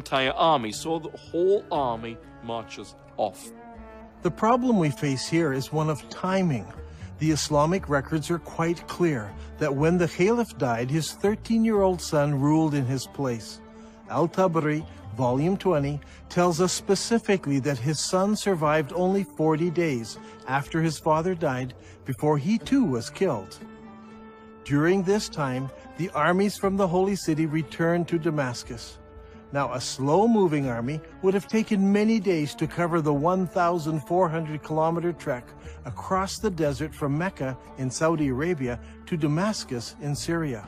entire army, so the whole army marches off. The problem we face here is one of timing. The Islamic records are quite clear that when the Caliph died, his 13-year-old son ruled in his place. Al-Tabari, Volume 20, tells us specifically that his son survived only 40 days after his father died before he too was killed. During this time, the armies from the Holy City returned to Damascus. Now, a slow-moving army would have taken many days to cover the 1,400-kilometer trek across the desert from Mecca in Saudi Arabia to Damascus in Syria.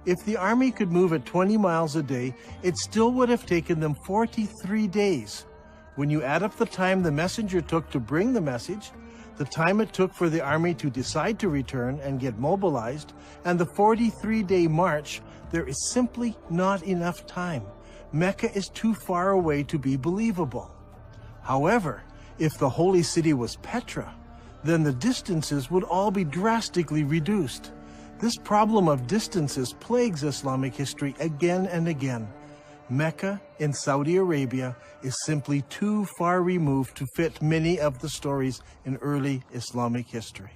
If the army could move at 20 miles a day, it still would have taken them 43 days. When you add up the time the messenger took to bring the message, the time it took for the army to decide to return and get mobilized, and the 43-day march, there is simply not enough time. Mecca is too far away to be believable. However, if the holy city was Petra, then the distances would all be drastically reduced. This problem of distances plagues Islamic history again and again. Mecca in Saudi Arabia is simply too far removed to fit many of the stories in early Islamic history.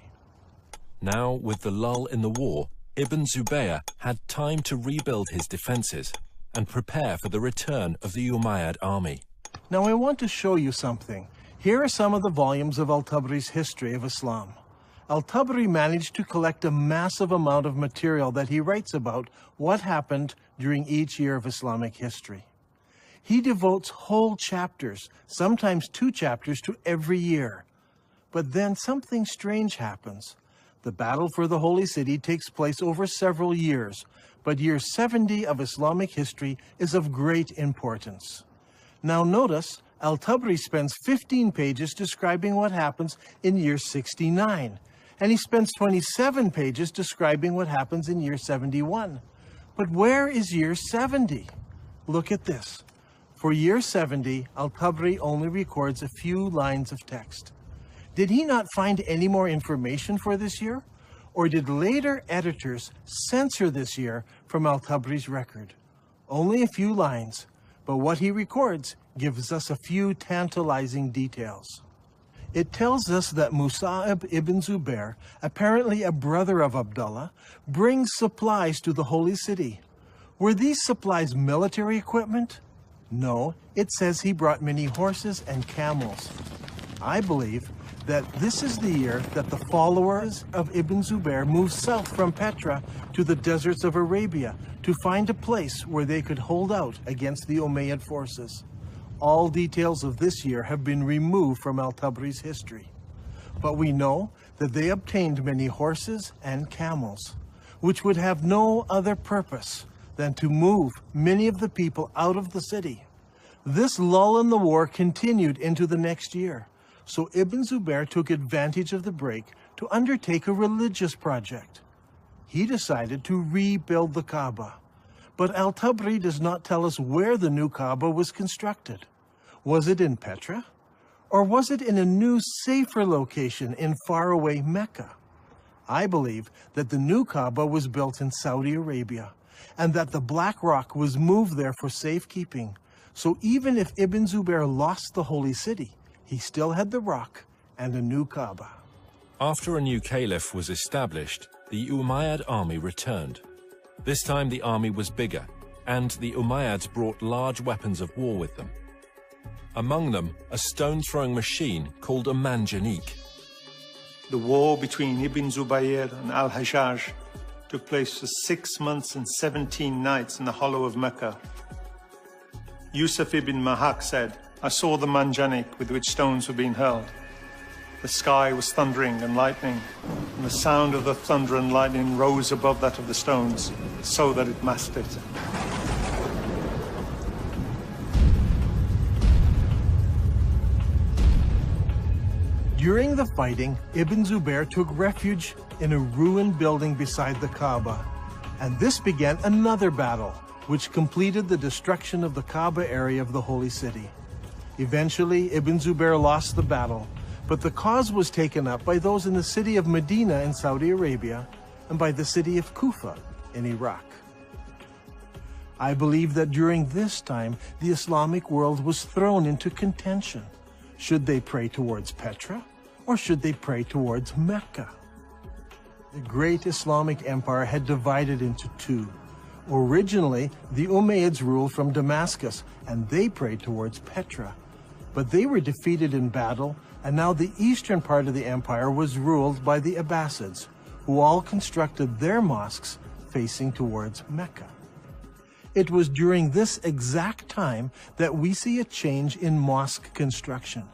Now, with the lull in the war, Ibn Zubayr had time to rebuild his defenses and prepare for the return of the Umayyad army. Now I want to show you something. Here are some of the volumes of Al-Tabari's History of Islam. Al-Tabari managed to collect a massive amount of material that he writes about what happened during each year of Islamic history. He devotes whole chapters, sometimes 2 chapters, to every year. But then something strange happens. The battle for the Holy City takes place over several years, but year 70 of Islamic history is of great importance. Now notice, Al-Tabari spends 15 pages describing what happens in year 69, and he spends 27 pages describing what happens in year 71. But where is year 70? Look at this. For year 70, Al-Tabari only records a few lines of text. Did he not find any more information for this year? Or did later editors censor this year from Al-Tabari's record? Only a few lines, but what he records gives us a few tantalizing details. It tells us that Musa'ab ibn Zubair, apparently a brother of Abdullah, brings supplies to the holy city. Were these supplies military equipment? No, it says he brought many horses and camels. I believe that this is the year that the followers of Ibn Zubair moved south from Petra to the deserts of Arabia to find a place where they could hold out against the Umayyad forces. All details of this year have been removed from Al-Tabari's history. But we know that they obtained many horses and camels, which would have no other purpose than to move many of the people out of the city. This lull in the war continued into the next year. So Ibn Zubair took advantage of the break to undertake a religious project. He decided to rebuild the Kaaba. But Al-Tabari does not tell us where the new Kaaba was constructed. Was it in Petra? Or was it in a new, safer location in faraway Mecca? I believe that the new Kaaba was built in Saudi Arabia, and that the Black Rock was moved there for safekeeping. So even if Ibn Zubair lost the holy city, he still had the rock and a new Kaaba. After a new caliph was established, the Umayyad army returned. This time the army was bigger, and the Umayyads brought large weapons of war with them. Among them, a stone-throwing machine called a manjanik. The war between Ibn Zubayr and Al-Hajjaj took place for 6 months and 17 nights in the hollow of Mecca. Yusuf ibn Mahak said, "I saw the manjanik with which stones were being hurled. The sky was thundering and lightning, and the sound of the thunder and lightning rose above that of the stones, so that it masked it." During the fighting, Ibn Zubair took refuge in a ruined building beside the Kaaba, and this began another battle, which completed the destruction of the Kaaba area of the Holy City. Eventually, Ibn Zubair lost the battle, but the cause was taken up by those in the city of Medina in Saudi Arabia and by the city of Kufa in Iraq. I believe that during this time, the Islamic world was thrown into contention. Should they pray towards Petra, or should they pray towards Mecca? The great Islamic empire had divided into two. Originally, the Umayyads ruled from Damascus, and they prayed towards Petra. But they were defeated in battle, and now the eastern part of the empire was ruled by the Abbasids, who all constructed their mosques facing towards Mecca. It was during this exact time that we see a change in mosque construction.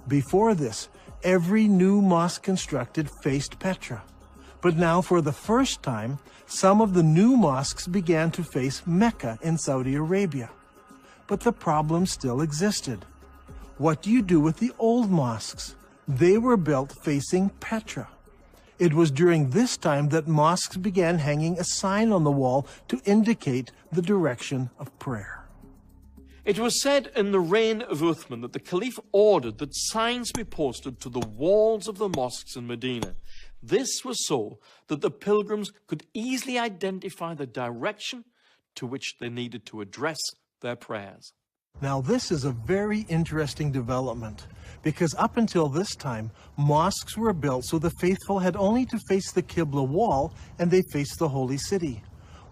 Before this, every new mosque constructed faced Petra. But now, for the first time, some of the new mosques began to face Mecca in Saudi Arabia. But the problem still existed. What do you do with the old mosques? They were built facing Petra. It was during this time that mosques began hanging a sign on the wall to indicate the direction of prayer. It was said in the reign of Uthman that the Caliph ordered that signs be posted to the walls of the mosques in Medina. This was so that the pilgrims could easily identify the direction to which they needed to address their prayers. Now, this is a very interesting development, because up until this time, mosques were built so the faithful had only to face the Qibla wall and they faced the holy city.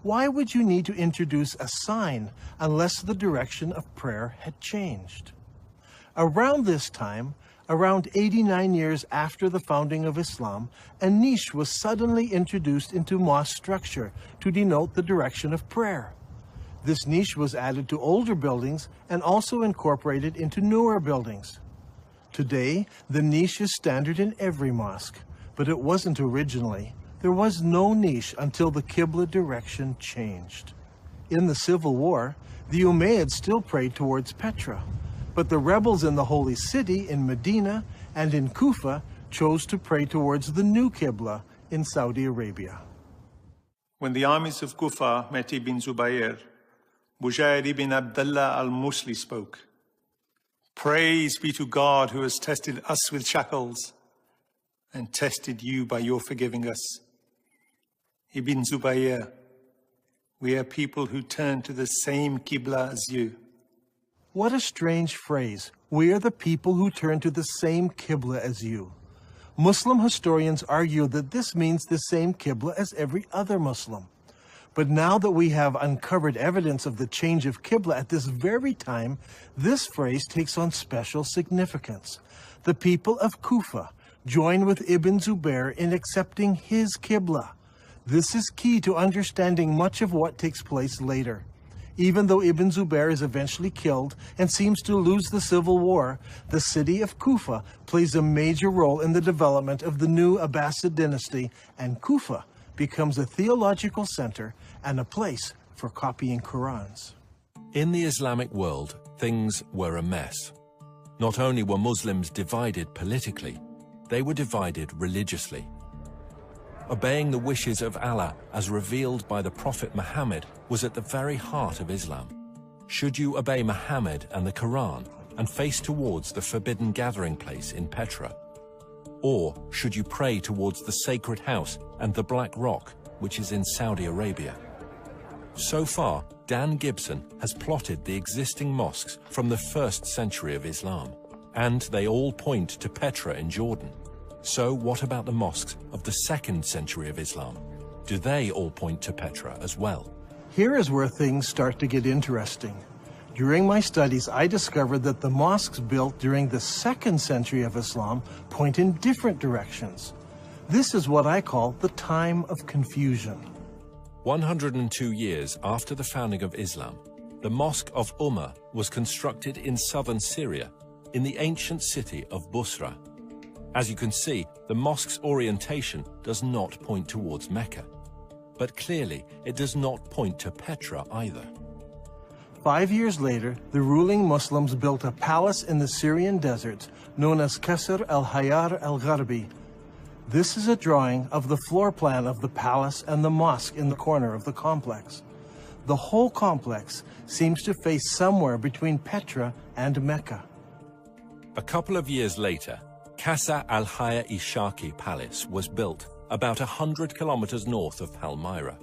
Why would you need to introduce a sign unless the direction of prayer had changed? Around this time, around 89 years after the founding of Islam, a niche was suddenly introduced into mosque structure to denote the direction of prayer. This niche was added to older buildings and also incorporated into newer buildings. Today, the niche is standard in every mosque, but it wasn't originally. There was no niche until the Qibla direction changed. In the Civil War, the Umayyads still prayed towards Petra, but the rebels in the Holy City in Medina and in Kufa chose to pray towards the new Qibla in Saudi Arabia. When the armies of Kufa met Ibn Zubayr, Bujair ibn Abdullah al-Musli spoke. Praise be to God who has tested us with shackles and tested you by your forgiving us. Ibn Zubayr, we are people who turn to the same Qibla as you. What a strange phrase. We are the people who turn to the same Qibla as you. Muslim historians argue that this means the same Qibla as every other Muslim. But now that we have uncovered evidence of the change of Qibla at this very time, this phrase takes on special significance. The people of Kufa join with Ibn Zubayr in accepting his Qibla. This is key to understanding much of what takes place later. Even though Ibn Zubayr is eventually killed and seems to lose the civil war, the city of Kufa plays a major role in the development of the new Abbasid dynasty, and Kufa becomes a theological center and a place for copying Qurans. In the Islamic world, things were a mess. Not only were Muslims divided politically, they were divided religiously. Obeying the wishes of Allah as revealed by the Prophet Muhammad was at the very heart of Islam. Should you obey Muhammad and the Quran and face towards the forbidden gathering place in Petra? Or should you pray towards the sacred house and the Black Rock, which is in Saudi Arabia? So far, Dan Gibson has plotted the existing mosques from the 1st century of Islam, and they all point to Petra in Jordan. So what about the mosques of the 2nd century of Islam? Do they all point to Petra as well? Here is where things start to get interesting. During my studies, I discovered that the mosques built during the 2nd century of Islam point in different directions. This is what I call the time of confusion. 102 years after the founding of Islam, the Mosque of Ummah was constructed in southern Syria, in the ancient city of Busra. As you can see, the mosque's orientation does not point towards Mecca. But clearly, it does not point to Petra either. 5 years later, the ruling Muslims built a palace in the Syrian desert known as Qasr al-Hayar al-Gharbi. This is a drawing of the floor plan of the palace and the mosque in the corner of the complex. The whole complex seems to face somewhere between Petra and Mecca. A couple of years later, Qasr al-Hayya Ishaqi Palace was built about 100 kilometers north of Palmyra.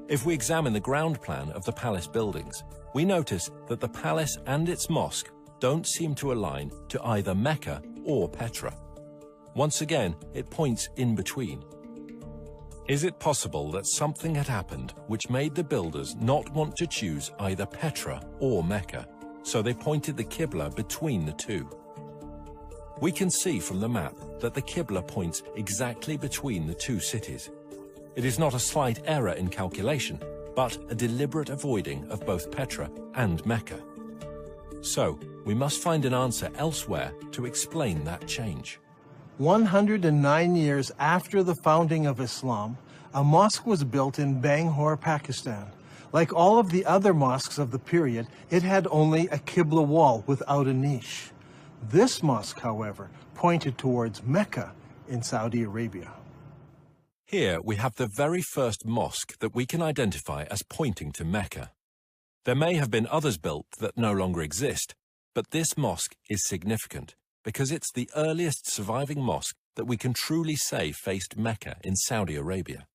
If we examine the ground plan of the palace buildings, we notice that the palace and its mosque don't seem to align to either Mecca or Petra. Once again, it points in between. Is it possible that something had happened which made the builders not want to choose either Petra or Mecca, so they pointed the Qibla between the two? We can see from the map that the Qibla points exactly between the two cities. It is not a slight error in calculation, but a deliberate avoiding of both Petra and Mecca. So, we must find an answer elsewhere to explain that change. 109 years after the founding of Islam, a mosque was built in Bangalore, Pakistan. Like all of the other mosques of the period, it had only a Qibla wall without a niche. This mosque, however, pointed towards Mecca in Saudi Arabia. Here we have the very first mosque that we can identify as pointing to Mecca. There may have been others built that no longer exist, but this mosque is significant because it's the earliest surviving mosque that we can truly say faced Mecca in Saudi Arabia.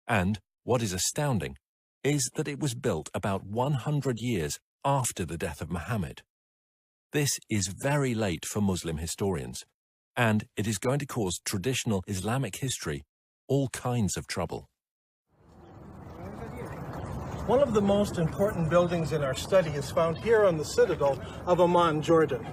And, what is astounding, is that it was built about 100 years after the death of Muhammad. This is very late for Muslim historians, and it is going to cause traditional Islamic history all kinds of trouble. One of the most important buildings in our study is found here on the citadel of Amman, Jordan.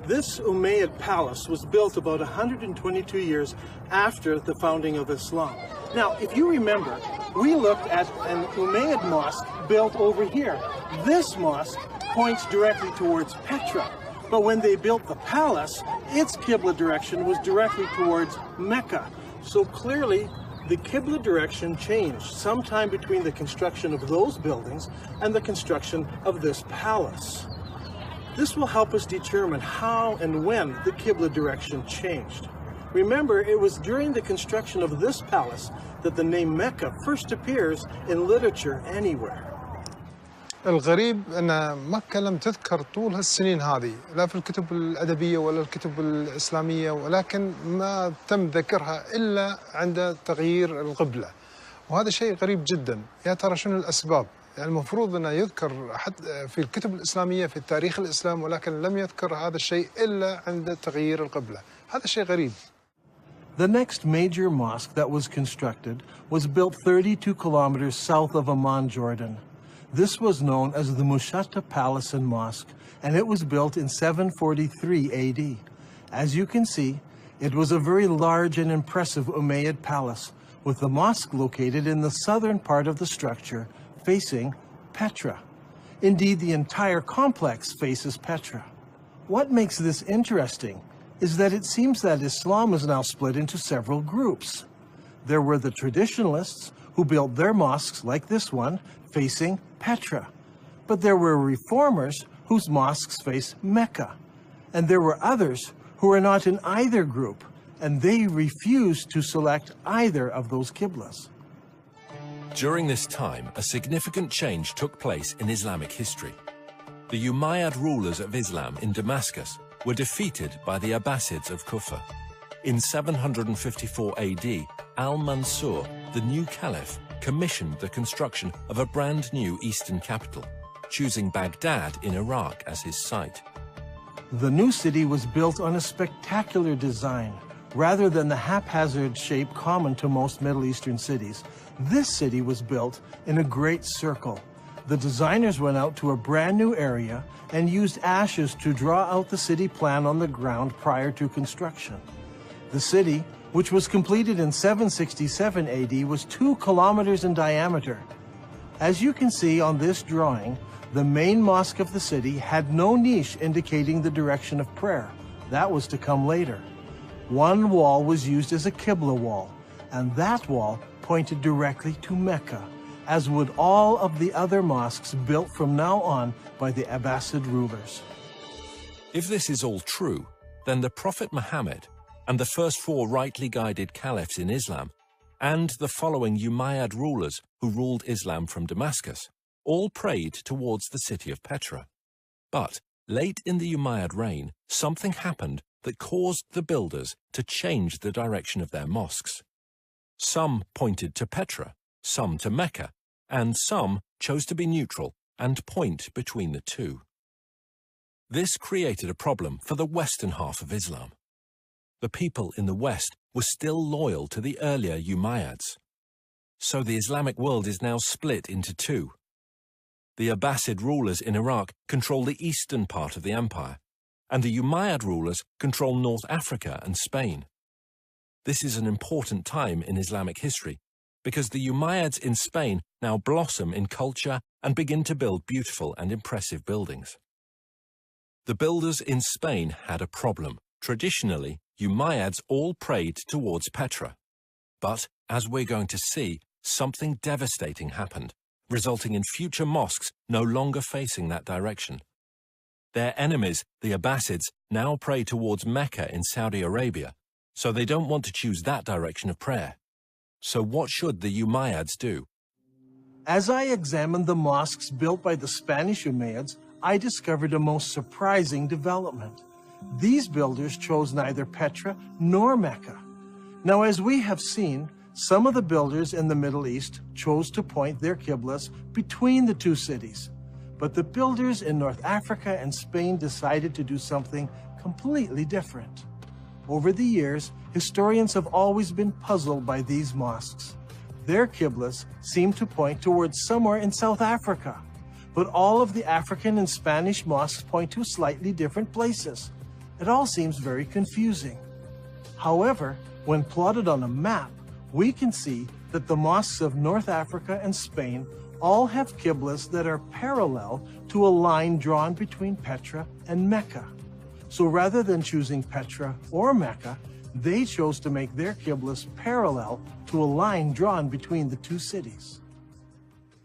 This Umayyad palace was built about 122 years after the founding of Islam. Now, if you remember, we looked at an Umayyad mosque built over here. This mosque points directly towards Petra, but when they built the palace, its Qibla direction was directly towards Mecca. So clearly, the Qibla direction changed sometime between the construction of those buildings and the construction of this palace. This will help us determine how and when the Qibla direction changed. Remember, it was during the construction of this palace that the name Mecca first appears in literature anywhere. الغريب أن مكة لم تذكر طول هالسنين هذه لا في الكتب الأدبية ولا الكتب الإسلامية، ولكن ما تم ذكرها إلا عند تغيير القبلة، وهذا شيء غريب جدا. يا ترى شنو الأسباب؟ يعني المفروض أنه يذكر حتى في الكتب الإسلامية في تاريخ الإسلام، ولكن لم يذكر هذا الشيء إلا عند تغيير القبلة. هذا شيء غريب. The next major mosque that was constructed was built 32 kilometers south of Amman, Jordan. This was known as the Mushatta Palace and Mosque, and it was built in 743 AD. As you can see, it was a very large and impressive Umayyad palace, with the mosque located in the southern part of the structure, facing Petra. Indeed, the entire complex faces Petra. What makes this interesting is that it seems that Islam is now split into several groups. There were the traditionalists, who built their mosques like this one, facing Petra. But there were reformers whose mosques face Mecca. And there were others who were not in either group, and they refused to select either of those Qiblas. During this time, a significant change took place in Islamic history. The Umayyad rulers of Islam in Damascus were defeated by the Abbasids of Kufa. In 754 AD, Al-Mansur, the new caliph, commissioned the construction of a brand new eastern capital, choosing Baghdad in Iraq as his site. The new city was built on a spectacular design. Rather than the haphazard shape common to most Middle Eastern cities, this city was built in a great circle. The designers went out to a brand new area and used ashes to draw out the city plan on the ground prior to construction. The city, which was completed in 767 AD, was 2 kilometers in diameter. As you can see on this drawing, the main mosque of the city had no niche indicating the direction of prayer. That was to come later. One wall was used as a Qibla wall, and that wall pointed directly to Mecca, as would all of the other mosques built from now on by the Abbasid rulers. If this is all true, then the Prophet Muhammad and the first 4 rightly guided caliphs in Islam, and the following Umayyad rulers who ruled Islam from Damascus, all prayed towards the city of Petra. But late in the Umayyad reign, something happened that caused the builders to change the direction of their mosques. Some pointed to Petra, some to Mecca, and some chose to be neutral and point between the two. This created a problem for the western half of Islam. The people in the West were still loyal to the earlier Umayyads. So the Islamic world is now split into two. The Abbasid rulers in Iraq control the eastern part of the empire, and the Umayyad rulers control North Africa and Spain. This is an important time in Islamic history, because the Umayyads in Spain now blossom in culture and begin to build beautiful and impressive buildings. The builders in Spain had a problem. Traditionally, Umayyads all prayed towards Petra. But, as we're going to see, something devastating happened, resulting in future mosques no longer facing that direction. Their enemies, the Abbasids, now pray towards Mecca in Saudi Arabia, so they don't want to choose that direction of prayer. So what should the Umayyads do? As I examined the mosques built by the Spanish Umayyads, I discovered a most surprising development. These builders chose neither Petra nor Mecca. Now, as we have seen, some of the builders in the Middle East chose to point their qiblas between the two cities. But the builders in North Africa and Spain decided to do something completely different. Over the years, historians have always been puzzled by these mosques. Their qiblas seem to point towards somewhere in South Africa, but all of the African and Spanish mosques point to slightly different places. It all seems very confusing. However, when plotted on a map, we can see that the mosques of North Africa and Spain all have qiblas that are parallel to a line drawn between Petra and Mecca. So rather than choosing Petra or Mecca, they chose to make their qiblas parallel to a line drawn between the two cities.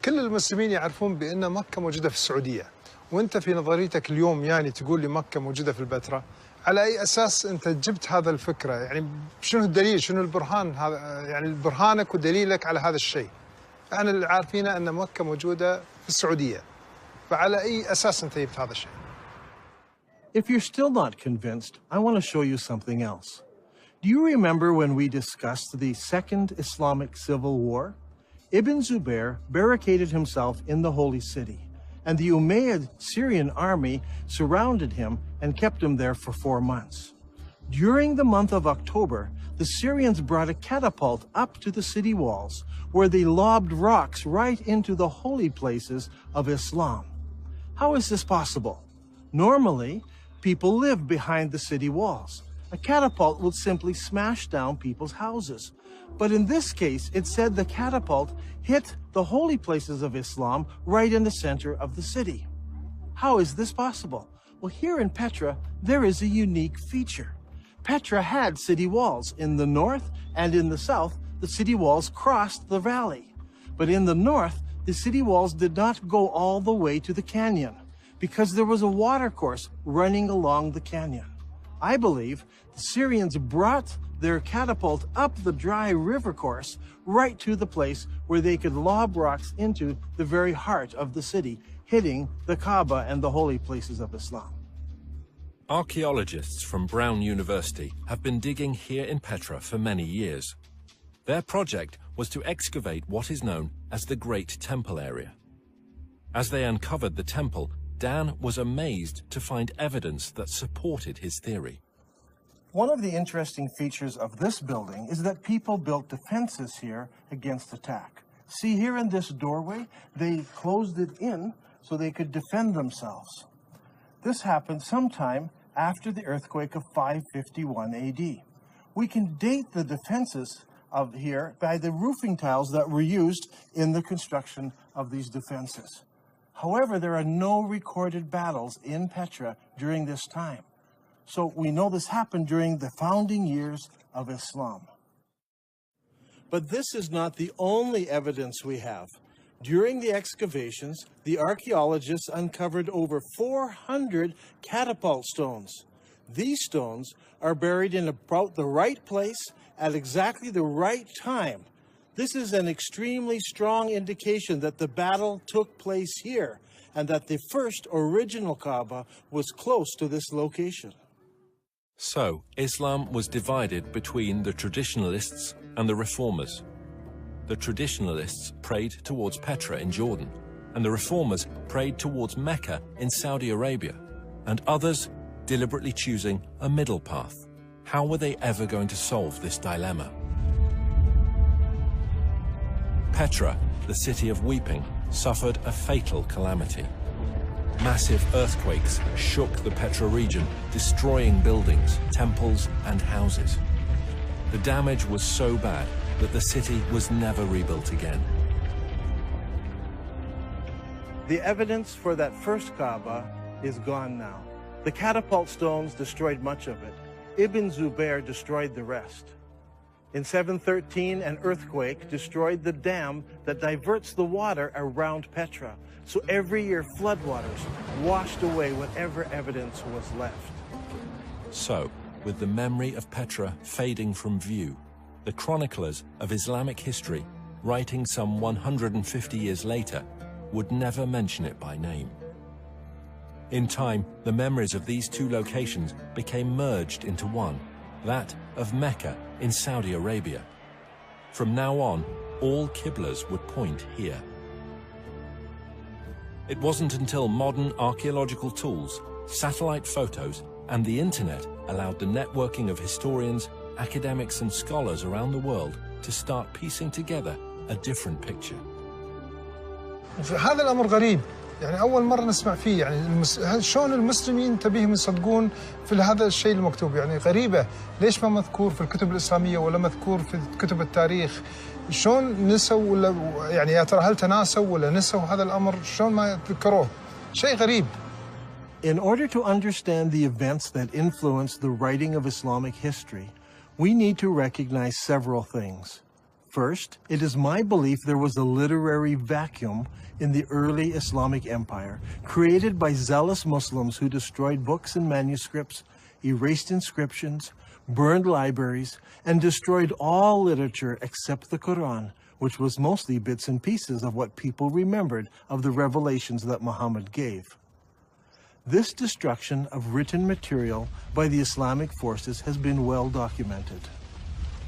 كل المسلمين يعرفون بأن مكة موجودة في السعودية، وأنت في نظريتك اليوم يعني تقول لي مكة موجودة في البتراء، على أي أساس أنت جبت هذا الفكرة؟ يعني شنو الدليل؟ شنو البرهان هذا؟ يعني برهانك ودليلك على هذا الشيء؟ احنا اللي عارفين أن مكة موجودة في السعودية، فعلى أي أساس أنت جبت هذا الشيء؟ If you're still not convinced, I want to show you something else. Do you remember when we discussed the Second Islamic Civil War? Ibn Zubair barricaded himself in the Holy City, and the Umayyad Syrian army surrounded him and kept him there for 4 months. During the month of October, the Syrians brought a catapult up to the city walls, where they lobbed rocks right into the holy places of Islam. How is this possible? Normally, people live behind the city walls. A catapult would simply smash down people's houses. But in this case, it said the catapult hit the holy places of Islam right in the center of the city. How is this possible? Well, here in Petra, there is a unique feature. Petra had city walls. In the north and in the south, the city walls crossed the valley. But in the north, the city walls did not go all the way to the canyon, because there was a watercourse running along the canyon. I believe the Syrians brought their catapult up the dry river course right to the place where they could lob rocks into the very heart of the city, hitting the Kaaba and the holy places of Islam. Archaeologists from Brown University have been digging here in Petra for many years. Their project was to excavate what is known as the Great Temple area. As they uncovered the temple, Dan was amazed to find evidence that supported his theory. One of the interesting features of this building is that people built defenses here against attack. See, here in this doorway, they closed it in so they could defend themselves. This happened sometime after the earthquake of 551 AD. We can date the defenses of here by the roofing tiles that were used in the construction of these defenses. However, there are no recorded battles in Petra during this time. So we know this happened during the founding years of Islam. But this is not the only evidence we have. During the excavations, the archaeologists uncovered over 400 catapult stones. These stones are buried in about the right place at exactly the right time. This is an extremely strong indication that the battle took place here and that the first original Kaaba was close to this location. So, Islam was divided between the traditionalists and the reformers. The traditionalists prayed towards Petra in Jordan, and the reformers prayed towards Mecca in Saudi Arabia, and others deliberately choosing a middle path. How were they ever going to solve this dilemma? Petra, the city of weeping, suffered a fatal calamity. Massive earthquakes shook the Petra region, destroying buildings, temples, and houses. The damage was so bad that the city was never rebuilt again. The evidence for that first Kaaba is gone now. The catapult stones destroyed much of it. Ibn Zubayr destroyed the rest. In 713, an earthquake destroyed the dam that diverts the water around Petra. So every year, floodwaters washed away whatever evidence was left. So, with the memory of Petra fading from view, the chroniclers of Islamic history, writing some 150 years later, would never mention it by name. In time, the memories of these two locations became merged into one, that of Mecca in Saudi Arabia. From now on, all Qiblas would point here. It wasn't until modern archaeological tools, satellite photos, and the internet allowed the networking of historians, academics, and scholars around the world to start piecing together a different picture. هذا الأمر غريب، يعني أول مرة نسمع فيه، يعني شلون المسلمين تبيهم يصدقون في هذا الشيء المكتوب، يعني غريبة، ليش ما مذكور في الكتب الإسلامية ولا مذكور في كتب التاريخ؟ شلون نسوا ولا يعني يا ترى هل تناسوا ولا نسوا هذا الأمر؟ شلون ما ذكروه؟ شيء غريب. In order to understand the events that influenced the writing of Islamic history, we need to recognize several things. First, it is my belief there was a literary vacuum in the early Islamic empire, created by zealous Muslims who destroyed books and manuscripts, erased inscriptions, burned libraries, and destroyed all literature except the Quran, which was mostly bits and pieces of what people remembered of the revelations that Muhammad gave. This destruction of written material by the Islamic forces has been well documented.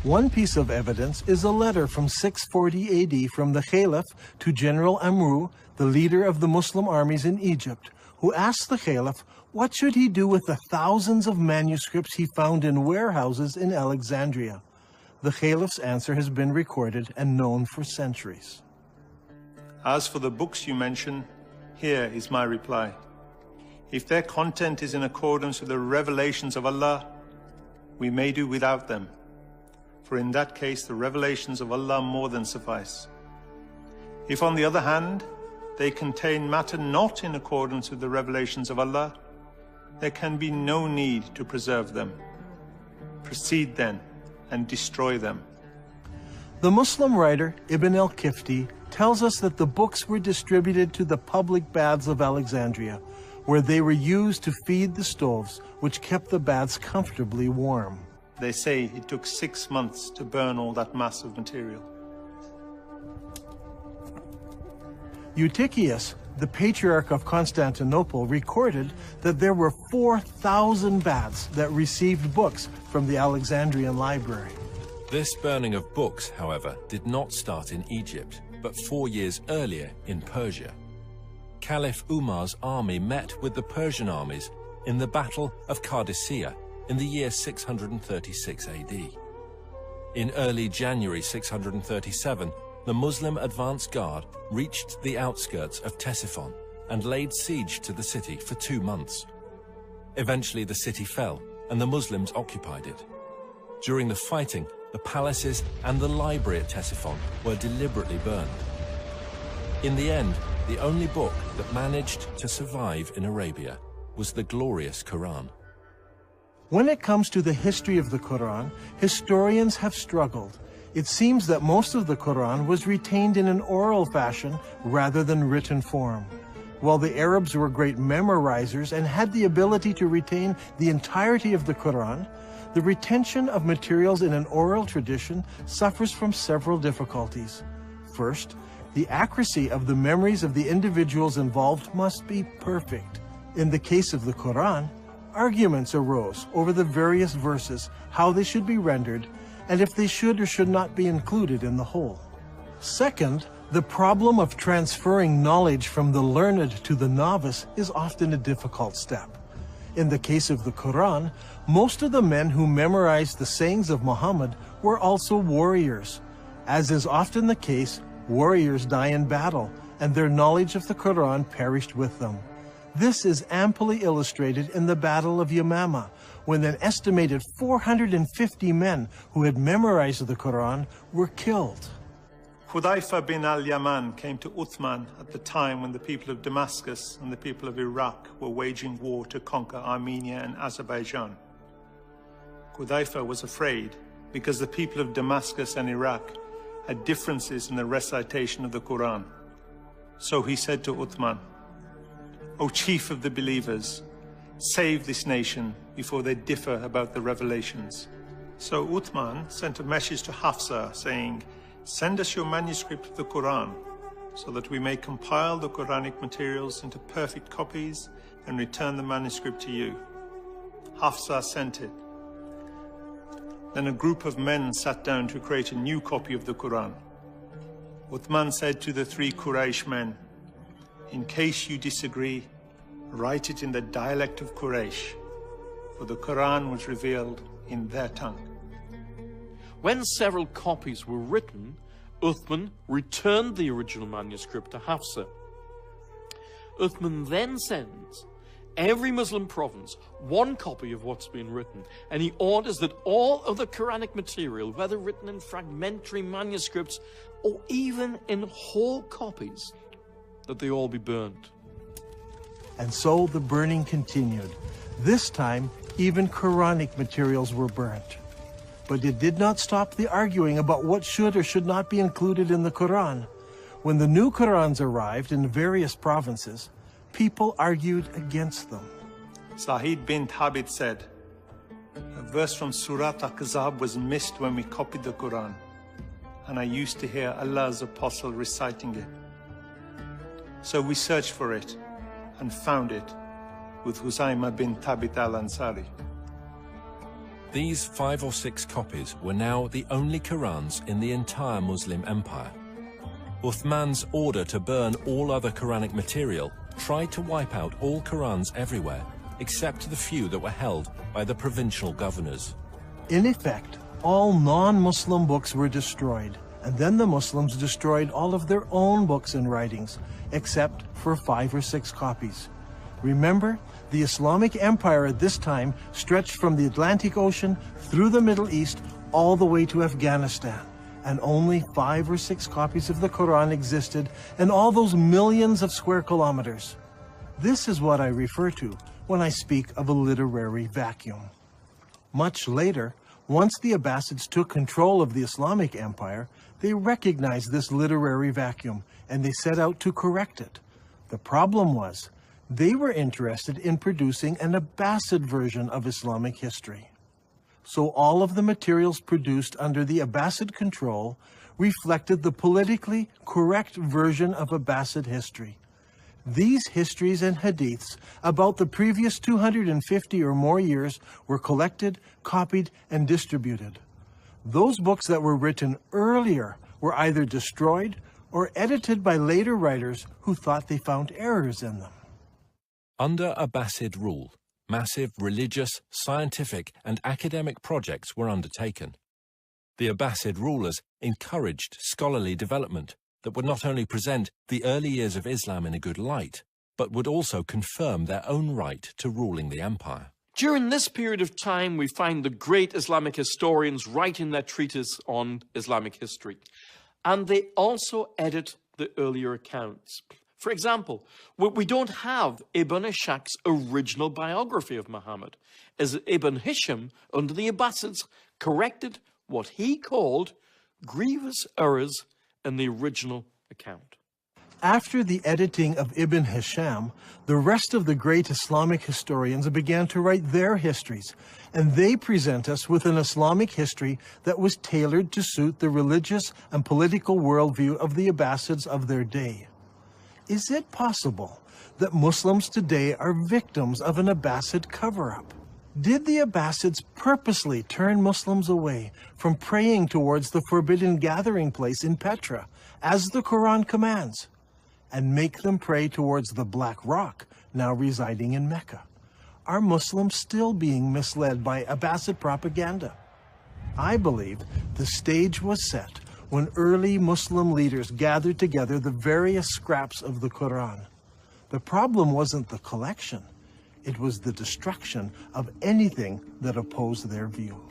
One piece of evidence is a letter from 640 AD from the Caliph to General Amru, the leader of the Muslim armies in Egypt, who asked the Caliph what should he do with the thousands of manuscripts he found in warehouses in Alexandria. The Caliph's answer has been recorded and known for centuries. As for the books you mention, here is my reply. If their content is in accordance with the revelations of Allah, we may do without them. For in that case, the revelations of Allah more than suffice. If, on the other hand, they contain matter not in accordance with the revelations of Allah, there can be no need to preserve them. Proceed then and destroy them. The Muslim writer Ibn al-Kifti tells us that the books were distributed to the public baths of Alexandria, where they were used to feed the stoves, which kept the baths comfortably warm. They say it took 6 months to burn all that mass of material. Eutychius, the Patriarch of Constantinople, recorded that there were 4,000 baths that received books from the Alexandrian library. This burning of books, however, did not start in Egypt, but 4 years earlier in Persia. Caliph Umar's army met with the Persian armies in the Battle of Qadisiyah in the year 636 AD. In early January 637, the Muslim advance guard reached the outskirts of Ctesiphon and laid siege to the city for 2 months. Eventually the city fell and the Muslims occupied it. During the fighting, the palaces and the library at Ctesiphon were deliberately burned. In the end, the only book that managed to survive in Arabia was the glorious Quran. When it comes to the history of the Quran, historians have struggled. It seems that most of the Quran was retained in an oral fashion rather than written form. While the Arabs were great memorizers and had the ability to retain the entirety of the Quran, the retention of materials in an oral tradition suffers from several difficulties. First, the accuracy of the memories of the individuals involved must be perfect. In the case of the Quran, arguments arose over the various verses, how they should be rendered, and if they should or should not be included in the whole. Second, the problem of transferring knowledge from the learned to the novice is often a difficult step. In the case of the Quran, most of the men who memorized the sayings of Muhammad were also warriors. As is often the case, warriors die in battle, and their knowledge of the Quran perished with them. This is amply illustrated in the Battle of Yamama, when an estimated 450 men who had memorized the Quran were killed. Hudayfa bin al-Yaman came to Uthman at the time when the people of Damascus and the people of Iraq were waging war to conquer Armenia and Azerbaijan. Hudayfa was afraid because the people of Damascus and Iraq had differences in the recitation of the Quran. So he said to Uthman, "O chief of the believers, save this nation before they differ about the revelations." So Uthman sent a message to Hafsa saying, "Send us your manuscript of the Quran so that we may compile the Quranic materials into perfect copies and return the manuscript to you." Hafsa sent it. Then a group of men sat down to create a new copy of the Quran. Uthman said to the 3 Quraysh men, "In case you disagree, write it in the dialect of Quraysh, for the Quran was revealed in their tongue." When several copies were written, Uthman returned the original manuscript to Hafsa. Uthman then sends every Muslim province 1 copy of what's been written, and he orders that all of the Quranic material, whether written in fragmentary manuscripts or even in whole copies, that they all be burned. And so the burning continued. This time, even Quranic materials were burnt. But it did not stop the arguing about what should or should not be included in the Quran. When the new Qurans arrived in various provinces, people argued against them. Sa'id bin Thabit said, "A verse from Surah Al-Ahzab was missed when we copied the Quran, and I used to hear Allah's apostle reciting it. So we searched for it and found it with Huzayma bin Thabit al-Ansari." These 5 or 6 copies were now the only Qurans in the entire Muslim empire. Uthman's order to burn all other Quranic material tried to wipe out all Qurans everywhere, except the few that were held by the provincial governors. In effect, all non-Muslim books were destroyed, and then the Muslims destroyed all of their own books and writings, except for 5 or 6 copies. Remember, the Islamic Empire at this time stretched from the Atlantic Ocean through the Middle East all the way to Afghanistan, and only 5 or 6 copies of the Quran existed in all those millions of square kilometers. This is what I refer to when I speak of a literary vacuum. Much later, once the Abbasids took control of the Islamic Empire, they recognized this literary vacuum and they set out to correct it. The problem was, they were interested in producing an Abbasid version of Islamic history. So all of the materials produced under the Abbasid control reflected the politically correct version of Abbasid history. These histories and hadiths about the previous 250 or more years were collected, copied, and distributed. Those books that were written earlier were either destroyed or edited by later writers who thought they found errors in them. Under Abbasid rule, massive religious, scientific, and academic projects were undertaken. The Abbasid rulers encouraged scholarly development that would not only present the early years of Islam in a good light, but would also confirm their own right to ruling the empire. During this period of time, we find the great Islamic historians writing their treatise on Islamic history. And they also edit the earlier accounts. For example, we don't have Ibn Ishaq's original biography of Muhammad, as Ibn Hisham, under the Abbasids, corrected what he called grievous errors in the original account. After the editing of Ibn Hisham, the rest of the great Islamic historians began to write their histories, and they present us with an Islamic history that was tailored to suit the religious and political worldview of the Abbasids of their day. Is it possible that Muslims today are victims of an Abbasid cover-up? Did the Abbasids purposely turn Muslims away from praying towards the forbidden gathering place in Petra as the Quran commands, and make them pray towards the black rock now residing in Mecca? Are Muslims still being misled by Abbasid propaganda? I believe the stage was set when early Muslim leaders gathered together the various scraps of the Quran. The problem wasn't the collection, it was the destruction of anything that opposed their view.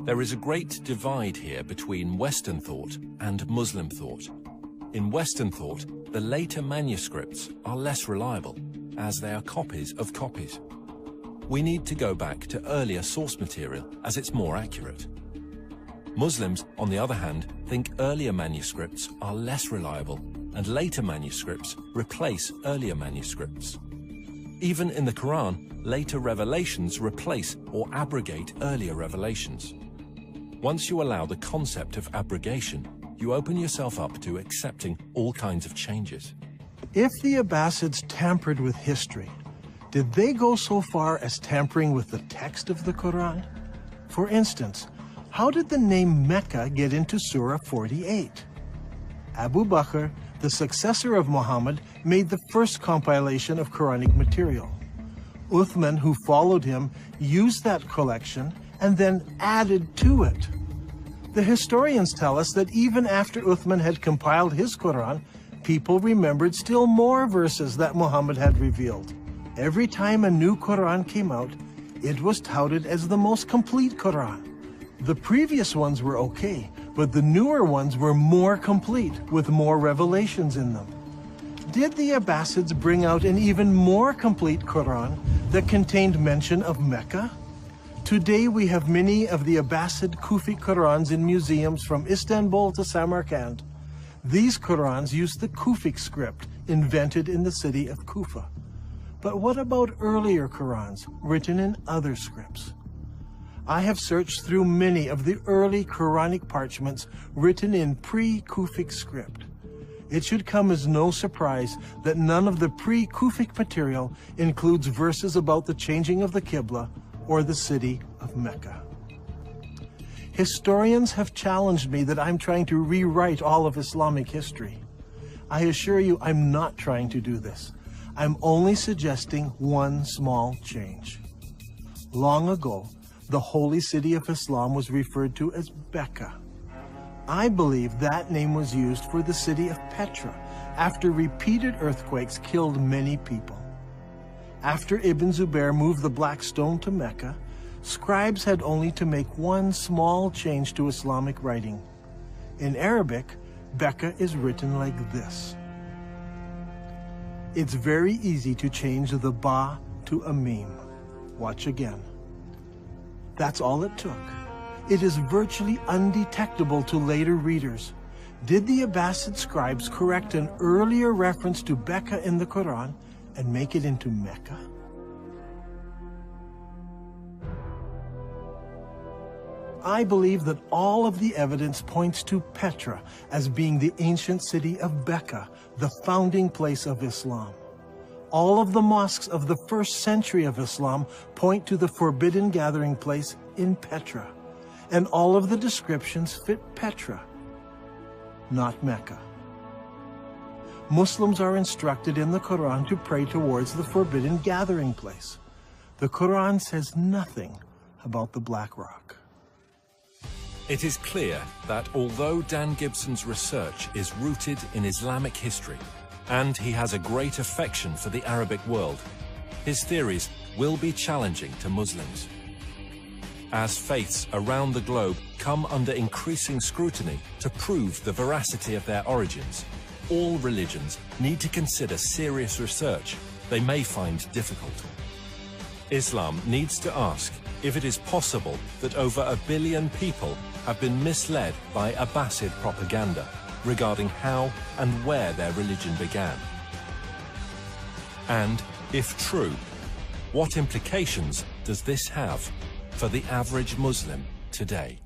There is a great divide here between Western thought and Muslim thought. In Western thought, the later manuscripts are less reliable, as they are copies of copies. We need to go back to earlier source material, as it's more accurate. Muslims, on the other hand, think earlier manuscripts are less reliable, and later manuscripts replace earlier manuscripts. Even in the Quran, later revelations replace or abrogate earlier revelations. Once you allow the concept of abrogation, you open yourself up to accepting all kinds of changes. If the Abbasids tampered with history, did they go so far as tampering with the text of the Quran? For instance, how did the name Mecca get into Surah 48? Abu Bakr, the successor of Muhammad, made the first compilation of Quranic material. Uthman, who followed him, used that collection and then added to it. The historians tell us that even after Uthman had compiled his Quran, people remembered still more verses that Muhammad had revealed. Every time a new Quran came out, it was touted as the most complete Quran. The previous ones were okay, but the newer ones were more complete, with more revelations in them. Did the Abbasids bring out an even more complete Quran that contained mention of Mecca? Today we have many of the Abbasid Kufi Qurans in museums from Istanbul to Samarkand. These Qurans use the Kufic script invented in the city of Kufa. But what about earlier Qurans written in other scripts? I have searched through many of the early Quranic parchments written in pre-Kufic script. It should come as no surprise that none of the pre-Kufic material includes verses about the changing of the Qibla or the city of Mecca. Historians have challenged me that I'm trying to rewrite all of Islamic history. I assure you I'm not trying to do this. I'm only suggesting one small change. Long ago, the holy city of Islam was referred to as Mecca. I believe that name was used for the city of Petra after repeated earthquakes killed many people. After Ibn Zubair moved the black stone to Mecca, scribes had only to make one small change to Islamic writing. In Arabic, Mecca is written like this. It's very easy to change the ba to a meme. Watch again. That's all it took. It is virtually undetectable to later readers. Did the Abbasid scribes correct an earlier reference to Mecca in the Quran and make it into Mecca? I believe that all of the evidence points to Petra as being the ancient city of Mecca, the founding place of Islam. All of the mosques of the first century of Islam point to the forbidden gathering place in Petra, and all of the descriptions fit Petra, not Mecca. Muslims are instructed in the Quran to pray towards the forbidden gathering place. The Quran says nothing about the Black Rock. It is clear that although Dan Gibson's research is rooted in Islamic history, and he has a great affection for the Arabic world, his theories will be challenging to Muslims. As faiths around the globe come under increasing scrutiny to prove the veracity of their origins, all religions need to consider serious research they may find difficult. Islam needs to ask if it is possible that over 1 billion people have been misled by Abbasid propaganda regarding how and where their religion began. And, if true, what implications does this have for the average Muslim today?